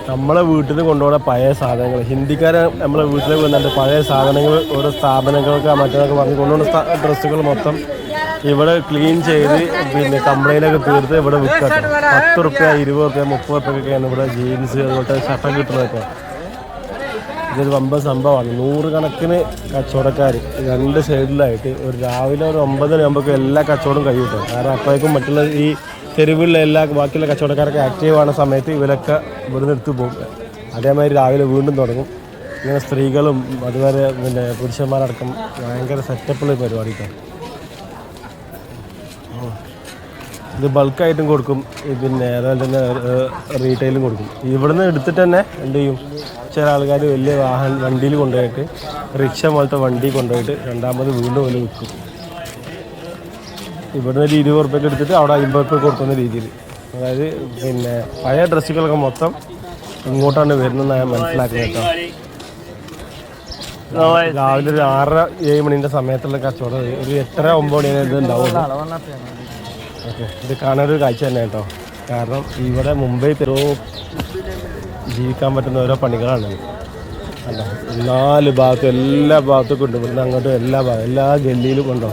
നമ്മളെ വീട്ടിൽ നിന്ന് കൊണ്ടുപോകുന്ന പഴയ സാധനങ്ങൾ ഹിന്ദിക്കാരെ നമ്മളെ വീട്ടിൽ വന്നിട്ട് പഴയ സാധനങ്ങൾ ഓരോ സ്ഥാപനങ്ങൾക്ക് മറ്റൊക്കെ പറഞ്ഞ് കൊണ്ടുപോകുന്ന ഡ്രസ്സുകൾ മൊത്തം ഇവിടെ ക്ലീൻ ചെയ്ത് പിന്നെ കംപ്ലൈൻറ്റൊക്കെ തീർത്ത് ഇവിടെ വിൽക്കട്ടെ. 10 റുപ്യ 20 റുപ്യ 30 റുപ്യൊക്കെയാണ് ഇവിടെ ജീൻസ് അതുപോലത്തെ ഷർട്ടൊക്കെ കിട്ടുന്നതൊക്കെ. ഇതൊരു വമ്പൻ സംഭവമാണ്. 100 കണക്കിന് കച്ചവടക്കാർ 2 സൈഡിലായിട്ട് ഒരു രാവിലെ ഒരു 9 മണിയാകുമ്പോഴേക്കും എല്ലാ കച്ചവടവും കഴിയും. കാരണം അപ്പോഴേക്കും മറ്റുള്ള ഈ തെരുവിലുള്ള ബാക്കിയുള്ള കച്ചവടക്കാരൊക്കെ ആക്റ്റീവ് ആവുന്ന സമയത്ത് ഇവരൊക്കെ ഇവിടുന്ന് എടുത്ത് പോകും. അതേമാതിരി രാവിലെ വീണ്ടും തുടങ്ങും. ഇങ്ങനെ സ്ത്രീകളും അതുവരെ പിന്നെ പുരുഷന്മാരടക്കം ഭയങ്കര സെറ്റപ്പുള്ള പരിപാടിക്കാണ്. ഇത് ബൾക്കായിട്ടും കൊടുക്കും, പിന്നെ അതുപോലെ തന്നെ റീറ്റെയിലും കൊടുക്കും. ഇവിടുന്ന് എടുത്തിട്ട് തന്നെ എന്ത് ചെയ്യും, ചില ആൾക്കാർ വലിയ വണ്ടിയിൽ കൊണ്ടുപോയിട്ട് റിക്ഷ പോലത്തെ വണ്ടി കൊണ്ടുപോയിട്ട് രണ്ടാമത് വീണ്ടും പോലെ വിൽക്കും. ഇവിടുന്ന് ഒരു 20 റുപ്യക്ക് എടുത്തിട്ട് അവിടെ 50 റുപ്യ കൊടുക്കുന്ന രീതിയിൽ. അതായത് പിന്നെ പഴയ ഡ്രസ്സുകളൊക്കെ മൊത്തം ഇങ്ങോട്ടാണ് വരുന്നതെന്ന് ഞാൻ മനസ്സിലാക്കുന്നത് കേട്ടോ. രാവിലെ ഒരു 6-7 മണീൻ്റെ സമയത്തുള്ള കച്ചവടം ഒരു 8-9 മണി ഇത് ഉണ്ടാവും. ഓക്കെ, ഇത് കാണാനൊരു കാഴ്ച തന്നെ കേട്ടോ. കാരണം ഇവിടെ മുംബൈ ജീവിക്കാൻ പറ്റുന്ന ഓരോ പണികളാണ്. അല്ല 4 ഭാഗത്തും എല്ലാ ഭാഗത്തും ഉണ്ട്. ഇവിടുന്ന് അങ്ങോട്ടും എല്ലാ ഗല്ലിയിലും ഉണ്ടോ.